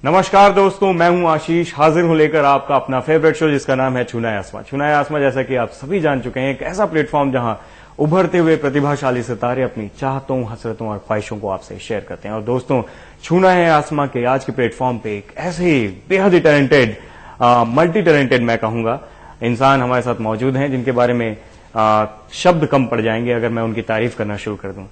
नमस्कार दोस्तों, मैं हूं आशीष, हाजिर हूं लेकर आपका अपना फेवरेट शो जिसका नाम है छूना है आसमां। छूना है आसमां, जैसा कि आप सभी जान चुके हैं, एक ऐसा प्लेटफॉर्म जहां उभरते हुए प्रतिभाशाली सितारे अपनी चाहतों, हसरतों और ख्वाहिशों को आपसे शेयर करते हैं। और दोस्तों, छूना है आसमां के आज के प्लेटफॉर्म पे एक ऐसे ही बेहद ही टैलेंटेड, मल्टी टैलेंटेड मैं कहूंगा, इंसान हमारे साथ मौजूद हैं जिनके बारे में शब्द कम पड़ जाएंगे अगर मैं उनकी तारीफ करना शुरू कर दूं।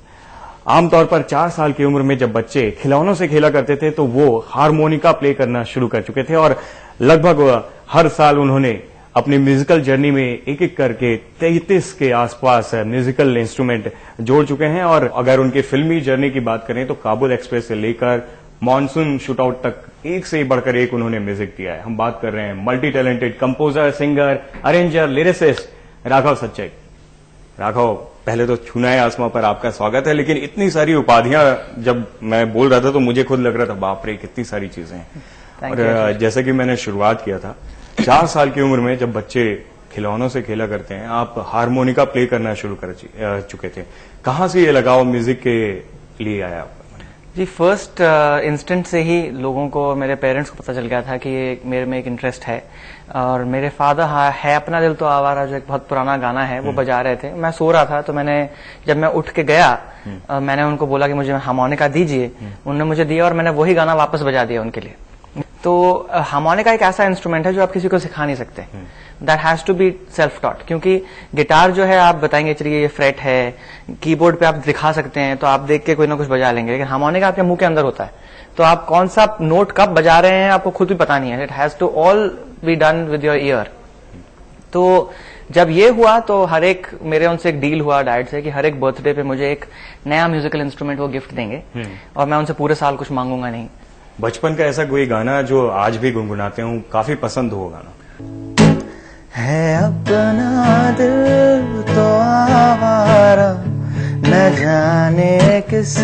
आमतौर पर 4 साल की उम्र में जब बच्चे खिलौनों से खेला करते थे तो वो हारमोनिका प्ले करना शुरू कर चुके थे और लगभग हर साल उन्होंने अपनी म्यूजिकल जर्नी में एक एक करके 33 के आसपास म्यूजिकल इंस्ट्रूमेंट जोड़ चुके हैं। और अगर उनकी फिल्मी जर्नी की बात करें तो काबुल एक्सप्रेस से लेकर मॉनसून शूटआउट तक एक से बढ़कर एक उन्होंने म्यूजिक दिया है। हम बात कर रहे हैं multi talented composer, singer, arranger, lyricist Raghav सच्चे। राघव, पहले तो छूना है आसमां पर आपका स्वागत है, लेकिन इतनी सारी उपाधियां जब मैं बोल रहा था तो मुझे खुद लग रहा था बाप रे कितनी सारी चीजें हैं। और जैसे कि मैंने शुरुआत किया था, 4 साल की उम्र में जब बच्चे खिलौनों से खेला करते हैं, आप हारमोनिका प्ले करना शुरू कर चुके थे। कहां से ये लगाव म्यूजिक के लिए आया? जी, फर्स्ट इंस्टेंट से ही लोगों को, मेरे पेरेंट्स को पता चल गया था कि मेरे में एक इंटरेस्ट है। और मेरे फादर है अपना दिल तो आवारा, जो एक बहुत पुराना गाना है, वो बजा रहे थे। मैं सो रहा था तो जब मैं उठ के गया, मैंने उनको बोला कि मुझे हारमोनिका दीजिए। उन्होंने मुझे दिया और मैंने वही गाना वापस बजा दिया उनके लिए। तो हारमोनिका एक ऐसा इंस्ट्रूमेंट है जो आप किसी को सिखा नहीं सकते। That has to be self taught, क्योंकि गिटार जो है आप बताएंगे चलिए ये फ्रेट है, कीबोर्ड पे आप दिखा सकते हैं तो आप देख के कोई ना कुछ बजा लेंगे, लेकिन हारमोनिका आपके मुंह के अंदर होता है, तो आप कौन सा नोट कब बजा रहे हैं आपको खुद भी पता नहीं है। It has to all be done with your ear. तो जब ये हुआ तो हर एक, मेरे उनसे एक डील हुआ डैड से कि हर एक बर्थडे पे मुझे एक नया म्यूजिकल इंस्ट्रूमेंट वो गिफ्ट देंगे और मैं उनसे पूरे साल कुछ मांगूंगा नहीं। बचपन का ऐसा कोई गाना जो आज भी गुनगुनाते हूँ, काफी पसंद हो गाना? है अपना दिल तो आवारा, न जाने किस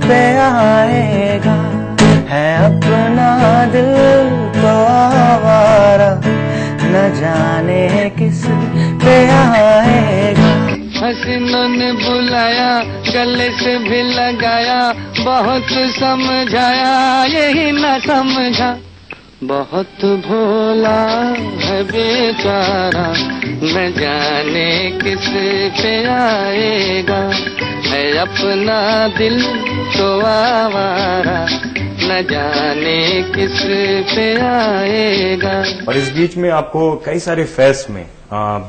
पे आएगा। है अपना दिल तो आवारा, न जाने किस पे आएगा। हसीनों ने बुलाया, गले से भी लगाया, बहुत समझाया यही न समझा। बहुत भोला है बेचारा, न जाने किस पे आएगा। है अपना दिल तो आवारा, न जाने किस पे आएगा। और इस बीच में आपको कई सारे फेस्ट में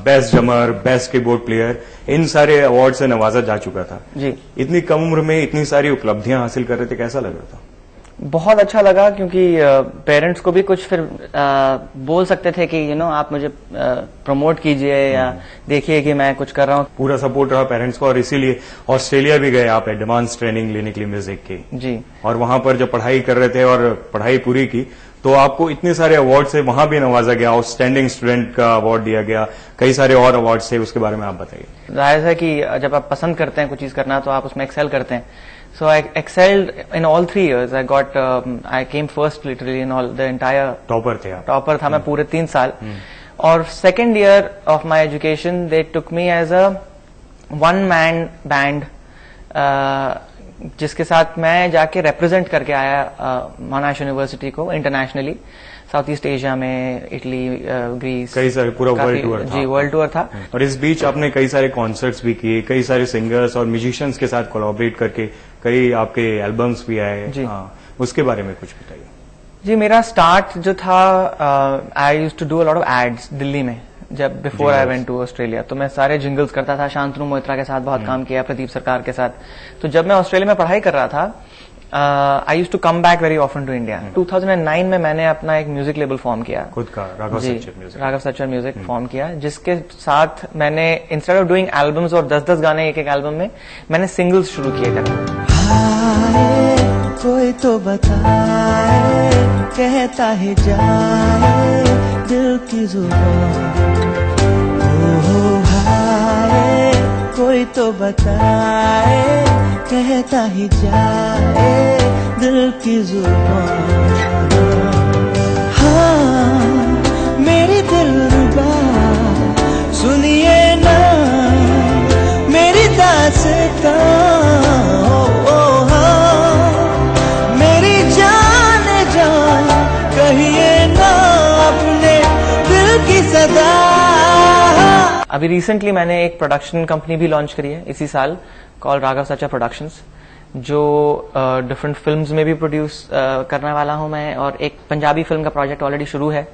best drummer, best keyboard player, इन सारे अवार्ड से नवाजा जा चुका था जी। इतनी कम उम्र में इतनी सारी उपलब्धियां हासिल कर रहे थे, कैसा लग रहा था? बहुत अच्छा लगा, क्योंकि पेरेंट्स को भी कुछ फिर बोल सकते थे कि आप मुझे प्रमोट कीजिए या देखिए कि मैं कुछ कर रहा हूँ। पूरा सपोर्ट रहा पेरेंट्स को, और इसीलिए ऑस्ट्रेलिया भी गए आप एडवांस ट्रेनिंग लेने के लिए म्यूजिक की। जी। और वहां पर जब पढ़ाई कर रहे थे और पढ़ाई पूरी की तो आपको इतने सारे अवार्ड से वहां भी नवाजा गया, आउटस्टैंडिंग स्टूडेंट का अवार्ड दिया गया, कई सारे और अवार्ड थे, उसके बारे में आप बताइए। जाहिर है कि जब आप पसंद करते हैं कुछ चीज करना तो आप उसमें एक्सेल करते हैं। So I excelled in all 3 years. I came first literally in all the entire. Topper थे आप? टॉपर था मैं पूरे 3 साल। और second year of my education they took me as a one man band, जिसके साथ मैं जाके रिप्रेजेंट करके आया मोनाश यूनिवर्सिटी को इंटरनेशनली, साउथ ईस्ट एशिया में, इटली, ग्रीस, कई सारे, पूरा वर्ल्ड टूर था। जी, वर्ल्ड टूर था। और इस बीच आपने कई सारे कॉन्सर्ट्स भी किए, कई सारे सिंगर्स और म्यूजिशियंस के साथ कोलैबोरेट करके कई आपके एल्बम्स भी आए। हाँ, उसके बारे में कुछ बताइए। जी, मेरा स्टार्ट जो था, I used to do a lot of ads Delhi में, जब before I went to Australia. तो मैं सारे जिंगल्स करता था, शांतनु मोहित्रा के साथ बहुत काम किया, प्रदीप सरकार के साथ। तो जब मैं ऑस्ट्रेलिया में पढ़ाई कर रहा था, I used to come back very often to India. 2009 में मैंने अपना एक म्यूजिक लेबल फॉर्म किया, खुद का, राघव सच्चर म्यूजिक फॉर्म किया, जिसके साथ मैंने इंस्टेड ऑफ डूइंग एल्बम्स और 10-10 गाने एक एल्बम में, मैंने सिंगल्स शुरू किए करना। कोई तो बताए, कहता ही जाए दिल की जुबान। हाय, कोई तो बताए, कहता ही जाए दिल की जुबान। हाँ, मेरी दिलरुबा सुनिए ना मेरी दास्तां। मेरी जान जान सदा। अभी रिसेंटली मैंने एक प्रोडक्शन कंपनी भी लॉन्च करी है इसी साल, कॉल राघव सचा प्रोडक्शंस, जो डिफरेंट फिल्म्स में भी प्रोड्यूस करने वाला हूं मैं, और एक पंजाबी फिल्म का प्रोजेक्ट ऑलरेडी शुरू है।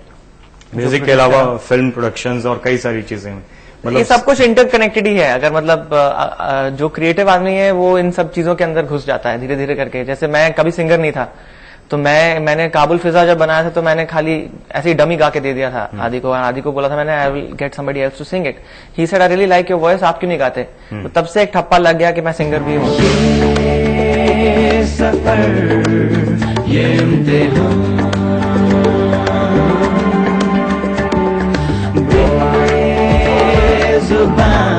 म्यूजिक के अलावा फिल्म प्रोडक्शंस और कई सारी चीजें, मतलब ये सब कुछ इंटरकनेक्टेड ही है। अगर मतलब जो क्रिएटिव आदमी है वो इन सब चीजों के अंदर घुस जाता है धीरे धीरे करके। जैसे मैं कभी सिंगर नहीं था, तो मैंने काबुल फिजा जब बनाया था तो मैंने खाली ऐसे ही डमी गा के दे दिया था आदि को बोला था मैंने, I will get somebody else to sing it. He said I really like your voice, आप क्यों नहीं गाते? तो तब से एक ठप्पा लग गया कि मैं सिंगर भी हूँ। ये सफर ये इम्तिहान, बेजुबान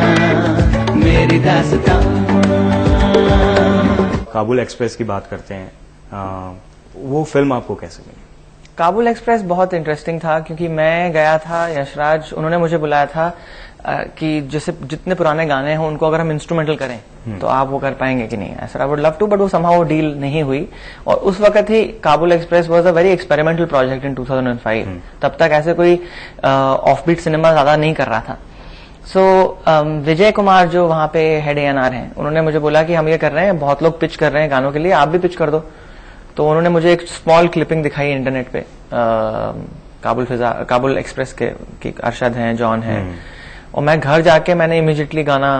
मेरी दास्तां। काबुल एक्सप्रेस की बात करते हैं, वो फिल्म आपको कैसे मिली? काबुल एक्सप्रेस बहुत इंटरेस्टिंग था क्योंकि मैं गया था, यशराज उन्होंने मुझे बुलाया था कि जैसे जितने पुराने गाने हैं उनको अगर हम इंस्ट्रूमेंटल करें तो आप वो कर पाएंगे कि नहीं। ऐसा I would love to, but वो समहाउ डील नहीं हुई। और उस वक्त ही Kabul Express was a very experimental project in 2005। तब तक ऐसे कोई ऑफबीट सिनेमा ज्यादा नहीं कर रहा था। सो विजय कुमार जो वहां पे हेड A&R हैं, उन्होंने मुझे बोला कि हम ये कर रहे हैं, बहुत लोग पिच कर रहे हैं गानों के लिए, आप भी पिच कर दो। तो उन्होंने मुझे एक स्मॉल क्लिपिंग दिखाई इंटरनेट पे, काबुल एक्सप्रेस के अरशद हैं, जॉन हैं, और मैं घर जाके मैंने इमीडिएटली गाना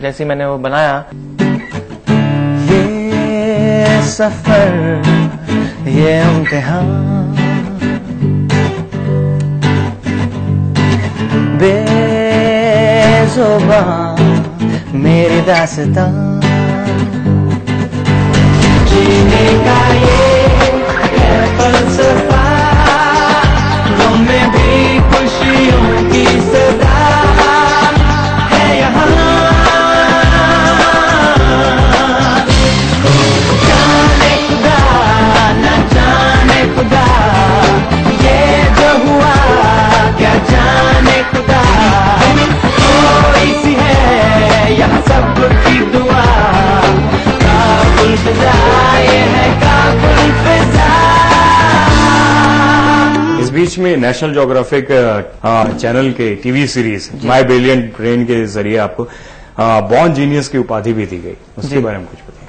जैसे मैंने वो बनाया, ये सफर ये इम्तिहान, बेजुबान मेरी दास्तां, जीने का ये है फलसफा, गम में भी खुशियों की सदा है यहाँ। जाने खुदा न जाने खुदा, ये जो हुआ क्या जाने खुदा, कोई सी है यहाँ सबकी दुआ, काबुल फिजा ये है काबुल फिजा। इस बीच में नेशनल ज्योग्राफिक चैनल के TV series my brilliant brain के जरिए आपको बॉर्न जीनियस की उपाधि भी दी गई, उसके बारे में कुछ बताइए।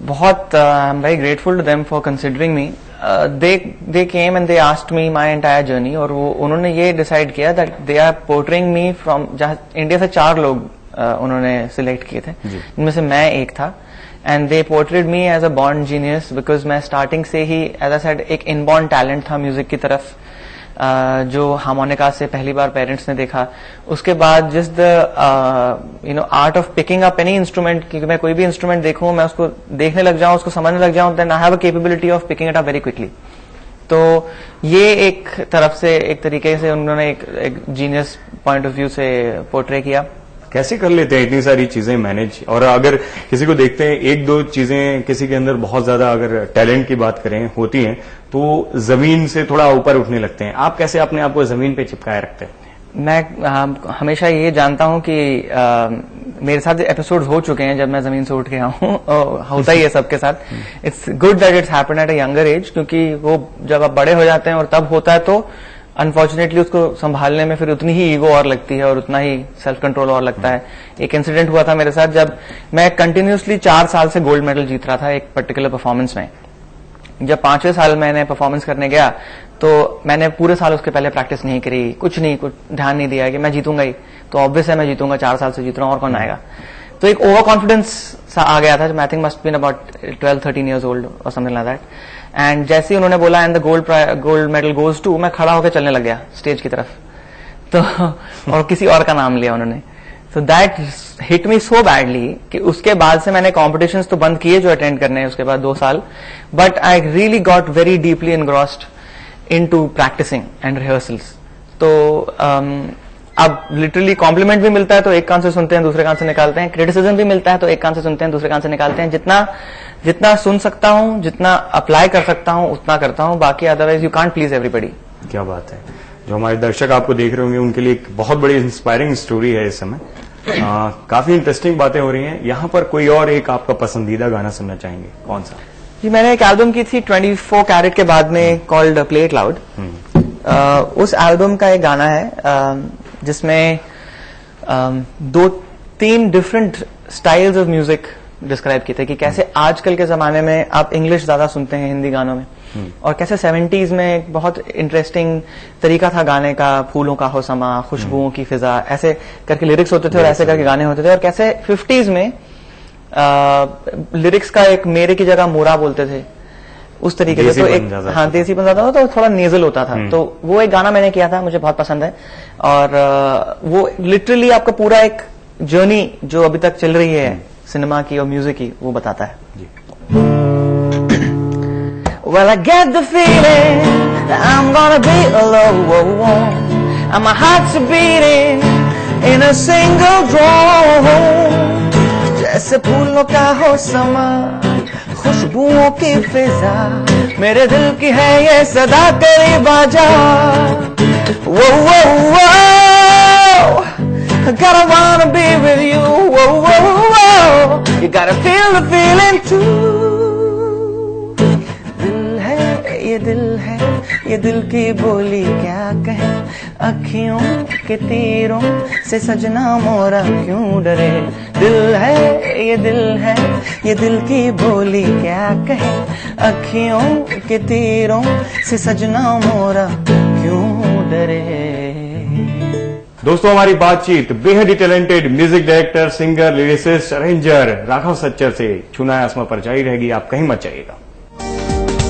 बहुत I am very grateful to them for considering me. They came and they asked me my entire journey, और वो उन्होंने ये डिसाइड किया that they are portraying me from, जहां इंडिया से 4 लोग उन्होंने सिलेक्ट किए थे, इनमें से मैं एक था। And they portrayed me as a born genius because मैं स्टार्टिंग से ही एज अ सेड एक इनबॉर्न टैलेंट था म्यूजिक की तरफ, जो हार्मोनिका से पहली बार पेरेंट्स ने देखा। उसके बाद just the art of picking up any instrument, क्योंकि मैं कोई भी इंस्ट्रूमेंट देखूं, मैं उसको देखने लग जाऊं, उसको समझने लग जाऊं, then I have a capability of picking it up very quickly. तो ये एक तरफ से एक तरीके से उन्होंने एक जीनियस पॉइंट ऑफ व्यू से पोर्ट्रे किया। कैसे कर लेते हैं इतनी सारी चीजें मैनेज? और अगर किसी को देखते हैं 1-2 चीजें किसी के अंदर बहुत ज्यादा, अगर टैलेंट की बात करें, होती हैं तो जमीन से थोड़ा ऊपर उठने लगते हैं, आप कैसे अपने आप को जमीन पे चिपकाए रखते हैं? मैं हमेशा ये जानता हूं कि मेरे साथ एपिसोड हो चुके हैं जब मैं जमीन से उठ के आया हूं, होता ही है सबके साथ। It's good that it's happened at a younger age, क्योंकि वो जब आप बड़े हो जाते हैं और तब होता है तो अनफॉर्चुनेटली उसको संभालने में फिर उतनी ही ईगो और लगती है और उतना ही सेल्फ कंट्रोल और लगता है। एक इंसिडेंट हुआ था मेरे साथ जब मैं कंटिन्यूसली 4 साल से गोल्ड मेडल जीत रहा था एक पर्टिकुलर परफॉर्मेंस में। जब 5वें साल मैंने परफॉर्मेंस करने गया तो मैंने पूरे साल उसके पहले प्रैक्टिस नहीं करी, कुछ ध्यान नहीं दिया कि मैं जीतूंगा ही, तो ऑब्वियस है मैं जीतूंगा, 4 साल से जीत रहा हूं और कौन आएगा। तो एक ओवर कॉन्फिडेंस सा आ गया था। I think must been about 12-13 years old और समथिंग लाइक दैट। एंड जैसे ही उन्होंने बोला and the gold medal goes to, मैं खड़ा होकर चलने लग गया स्टेज की तरफ, तो और किसी और का नाम लिया उन्होंने। So that hit me so badly कि उसके बाद से मैंने कॉम्पिटिशन्स तो बंद किए जो अटेंड करने हैं उसके बाद 2 साल, but I really got very deeply engrossed into practising and rehearsals. तो अब लिटरली कॉम्प्लीमेंट भी मिलता है तो एक कान से सुनते हैं दूसरे कान से निकालते हैं, क्रिटिसिज्म भी मिलता है तो एक कान से सुनते हैं दूसरे कान से निकालते हैं। जितना सुन सकता हूं, जितना अप्लाई कर सकता हूं उतना करता हूं, बाकी otherwise you can't please everybody. क्या बात है। जो हमारे दर्शक आपको देख रहे होंगे उनके लिए एक बहुत बड़ी इंस्पायरिंग स्टोरी है इस समय। काफी इंटरेस्टिंग बातें हो रही हैं। यहाँ पर कोई और एक आपका पसंदीदा गाना सुनना चाहेंगे, कौन सा? जी मैंने एक एल्बम की थी 24 कैरेट के बाद में, कॉल्ड प्ले इट लाउड, उस एल्बम का एक गाना है जिसमें 2-3 different styles of music describe किए थे कि कैसे आजकल के जमाने में आप इंग्लिश ज्यादा सुनते हैं हिंदी गानों में, और कैसे 70s में एक बहुत इंटरेस्टिंग तरीका था गाने का, फूलों का हो समा, खुशबुओं की फिजा, ऐसे करके लिरिक्स होते थे और ऐसे करके गाने होते थे। और कैसे 50s में लिरिक्स का एक मेरे की जगह मोरा बोलते थे, उस तरीके से। तो एक हाँ देसी बन जाता था, तो थोड़ा नेजल होता था। तो वो एक गाना मैंने किया था, मुझे बहुत पसंद है। और वो लिटरली आपका पूरा एक जर्नी जो अभी तक चल रही है सिनेमा की और म्यूजिक की, वो बताता है। Well, I get the feeling that I'm gonna be alone, and my heart's beating in a single drum. जैसे फूलों का हो समा, खुशबुओं की फिजा, मेरे दिल की है ये सदा करीब आजा। Whoa, whoa, whoa, I gotta wanna be with you. Whoa, whoa, whoa, you gotta feel the feeling too. दिल है ये दिल की बोली क्या कहे, अखियों के तीरों से सजना मोरा क्यों डरे। दिल है ये दिल की बोली क्या कहे, अखियों के तीरों से सजना मोरा क्यों डरे। दोस्तों, हमारी बातचीत बेहद ही talented music director, singer, lyricist, arranger Raghav Sachar से छूना है आसमां पर जारी रहेगी। आप कहीं मत जाइएगा।